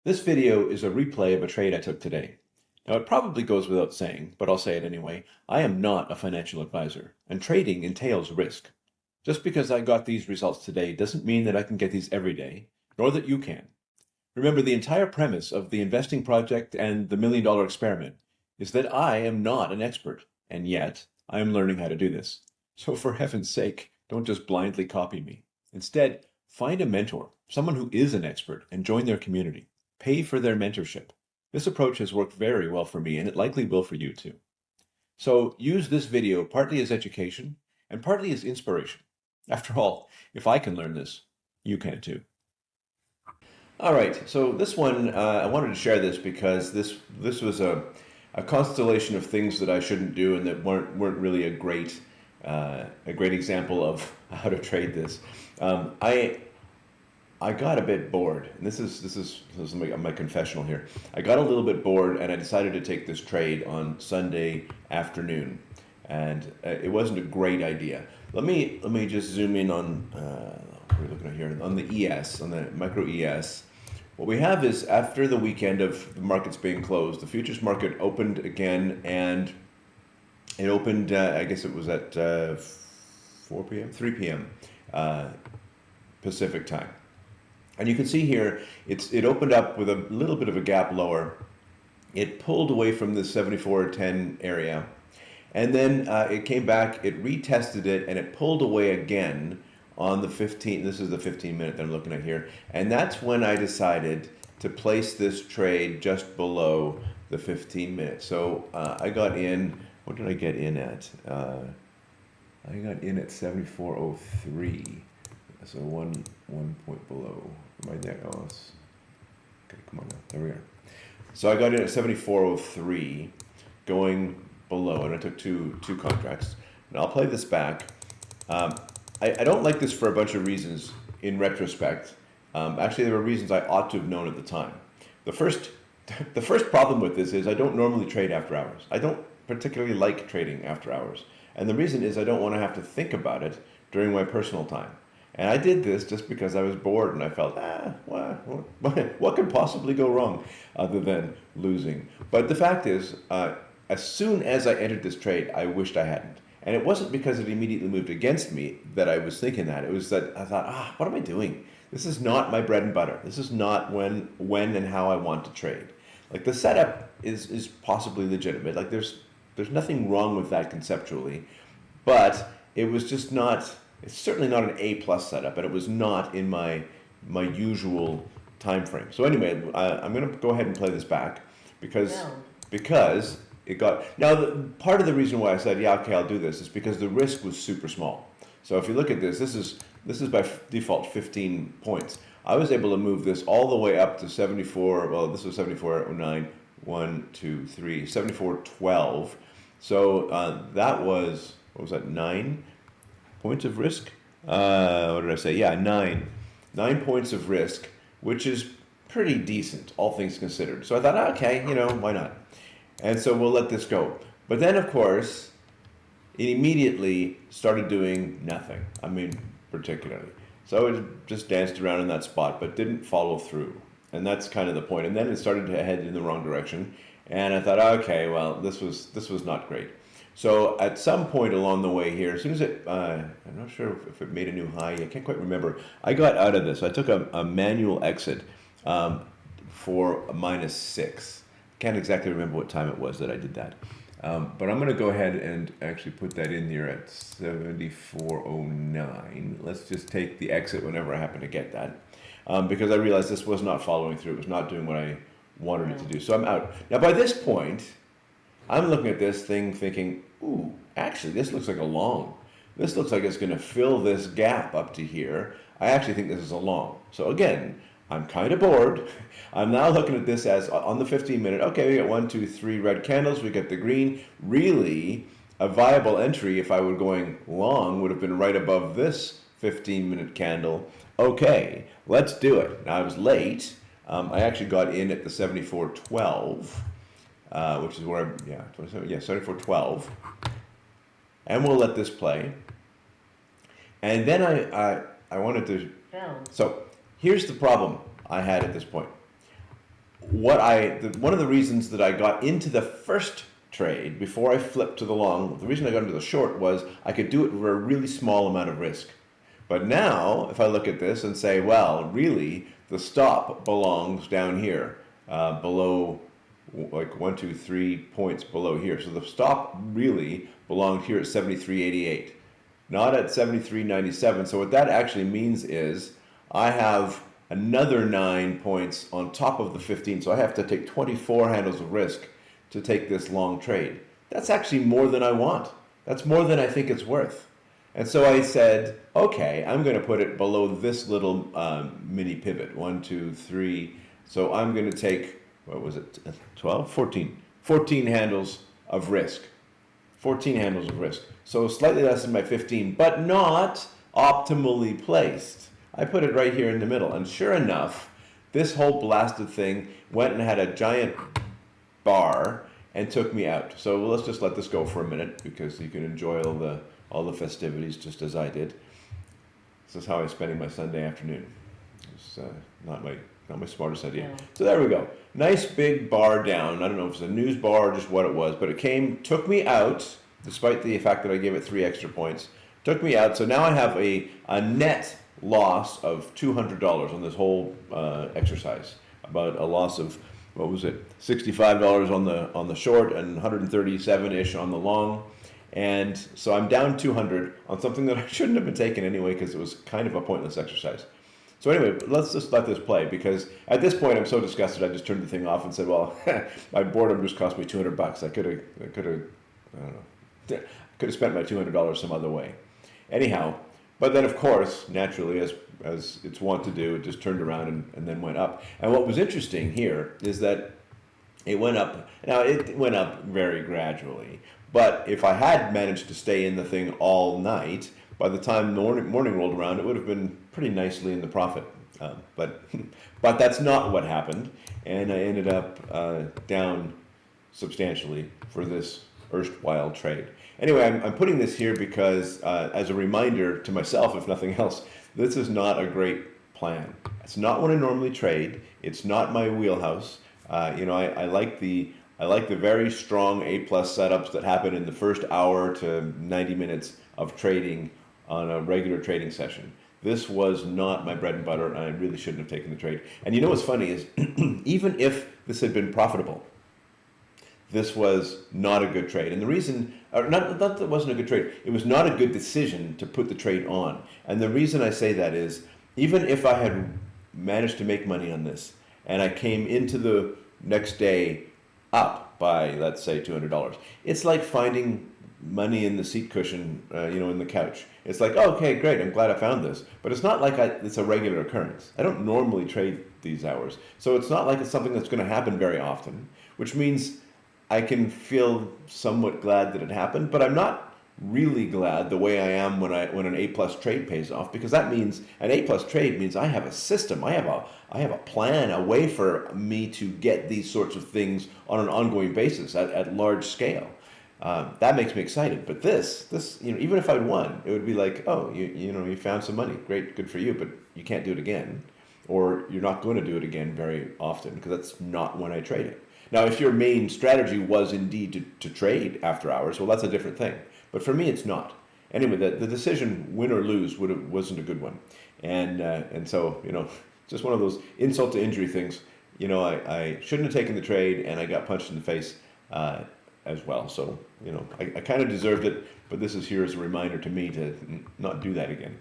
This video is a replay of a trade I took today. Now, it probably goes without saying, but I'll say it anyway. I am not a financial advisor, and trading entails risk. Just because I got these results today doesn't mean that I can get these every day, nor that you can. Remember, the entire premise of the investing project and the $1 million experiment is that I am not an expert, and yet I am learning how to do this. So for heaven's sake, don't just blindly copy me. Instead, find a mentor, someone who is an expert, and join their community. Pay for their mentorship. This approach has worked very well for me, and it likely will for you too. So use this video partly as education and partly as inspiration. After all, if I can learn this, you can too. All right, so this one, I wanted to share this because this was a constellation of things that I shouldn't do and that weren't really a great example of how to trade this. I got a bit bored, and this is my confessional here. I got a little bit bored, and I decided to take this trade on Sunday afternoon, and it wasn't a great idea. Let me just zoom in on what we're looking at here on the ES, on the micro ES. What we have is after the weekend of the markets being closed, the futures market opened again, and it opened. I guess it was at 4 p.m., 3 p.m. Pacific time. And you can see here, it opened up with a little bit of a gap lower. It pulled away from the 74.10 area. And then it came back, it retested it, and it pulled away again on the 15, this is the 15 minute that I'm looking at here. And that's when I decided to place this trade just below the 15 minutes. So I got in, what did I get in at? I got in at 74.03. So one point below. Am I there? Oh, okay, come on now. There we are. So I got in at 74.03, going below, and I took two contracts. And I'll play this back. I don't like this for a bunch of reasons in retrospect. Actually, there were reasons I ought to have known at the time. The first problem with this is I don't normally trade after hours. I don't particularly like trading after hours. And the reason is I don't want to have to think about it during my personal time. And I did this just because I was bored and I felt, what could possibly go wrong other than losing? But the fact is, as soon as I entered this trade, I wished I hadn't. And it wasn't because it immediately moved against me that I was thinking that. It was that I thought, what am I doing? This is not my bread and butter. This is not when and how I want to trade. Like the setup is possibly legitimate. Like there's nothing wrong with that conceptually, but it was just not. It's certainly not an A-plus setup, and it was not in my usual time frame. So anyway, I'm going to go ahead and play this back because it got. Now, part of the reason why I said, yeah, okay, I'll do this is because the risk was super small. So if you look at this, this is by default 15 points. I was able to move this all the way up to 74. Well, this was 74.09, 1, 2, 3, 74.12. So that was, what was that, 9 points of risk? What did I say? Yeah, 9 points of risk, which is pretty decent, all things considered. So I thought, okay, why not? And so we'll let this go. But then, of course, it immediately started doing nothing. I mean, particularly. So it just danced around in that spot, but didn't follow through. And that's kind of the point. And then it started to head in the wrong direction. And I thought, okay, well, this was not great. So at some point along the way here, as soon as I'm not sure if it made a new high, I can't quite remember. I got out of this. I took a manual exit for a -6. Can't exactly remember what time it was that I did that. But I'm going to go ahead and actually put that in here at 74.09. Let's just take the exit whenever I happen to get that. Because I realized this was not following through. It was not doing what I wanted it to do. So I'm out. Now by this point, I'm looking at this thing thinking, ooh, actually, this looks like a long. This looks like it's going to fill this gap up to here. I actually think this is a long. So again, I'm kind of bored. I'm now looking at this as on the 15 minute, okay, we got 1, 2, 3 red candles. We get the green. Really, a viable entry if I were going long would have been right above this 15-minute candle. Okay, let's do it. Now I was late. I actually got in at the 74.12. Which is where 74.12, and we'll let this play. And then I wanted to. So here's the problem I had at this point. one of the reasons that I got into the first trade before I flipped to the long, the reason I got into the short was I could do it for a really small amount of risk. But now, if I look at this and say, well, really, the stop belongs down here, below, like 1, 2, 3 points below here. So the stop really belonged here at 73.88, not at 73.97. So what that actually means is I have another 9 points on top of the 15. So I have to take 24 handles of risk to take this long trade. That's actually more than I want. That's more than I think it's worth. And so I said, okay, I'm going to put it below this little mini pivot, 1, 2, 3. So I'm going to take, what was it, 12, 14, 14 handles of risk. 14 handles of risk. So slightly less than my 15, but not optimally placed. I put it right here in the middle. And sure enough, this whole blasted thing went and had a giant bar and took me out. So let's just let this go for a minute because you can enjoy all the festivities just as I did. This is how I was spending my Sunday afternoon. It's not my smartest idea. Yeah. So there we go. Nice big bar down. I don't know if it's a news bar or just what it was, but it took me out, despite the fact that I gave it 3 extra points. Took me out. So now I have a net loss of $200 on this whole exercise. About a loss of, what was it, $65 on the short and 137-ish on the long. And so I'm down 200 on something that I shouldn't have been taking anyway because it was kind of a pointless exercise. So anyway, let's just let this play because at this point I'm so disgusted I just turned the thing off and said, well, my boredom just cost me $200. I could have, I don't know, could have spent my $200 some other way. Anyhow, but then of course, naturally, as it's wont to do, it just turned around and then went up. And what was interesting here is that it went up. Now it went up very gradually, but if I had managed to stay in the thing all night, by the time the morning rolled around, it would have been pretty nicely in the profit. But that's not what happened, and I ended up down substantially for this erstwhile trade. Anyway, I'm putting this here because as a reminder to myself, if nothing else, this is not a great plan. It's not what I normally trade. It's not my wheelhouse. I like the very strong A+ setups that happen in the first hour to 90 minutes of trading on a regular trading session. This was not my bread and butter, and I really shouldn't have taken the trade. And you know what's funny is, even if this had been profitable, this was not a good trade. And the reason, not that it wasn't a good trade, it was not a good decision to put the trade on. And the reason I say that is, even if I had managed to make money on this, and I came into the next day up by, let's say, $200, it's like finding money in the seat cushion, in the couch. It's like, oh, okay, great, I'm glad I found this. But it's not like it's a regular occurrence. I don't normally trade these hours. So it's not like it's something that's going to happen very often, which means I can feel somewhat glad that it happened, but I'm not really glad the way I am when an A+ trade pays off, because that means an A+ trade means I have a system, I have a plan, a way for me to get these sorts of things on an ongoing basis at large scale. That makes me excited. But this, even if I'd won, it would be like, oh, you found some money, great, good for you, but you can't do it again, or you're not going to do it again very often because that's not when I trade it. Now, if your main strategy was indeed to trade after hours, well, that's a different thing. But for me, it's not. Anyway, the decision, win or lose, wasn't a good one. And so, just one of those insult to injury things. I shouldn't have taken the trade, and I got punched in the face as well. So, I kind of deserved it, but this is here as a reminder to me to not do that again.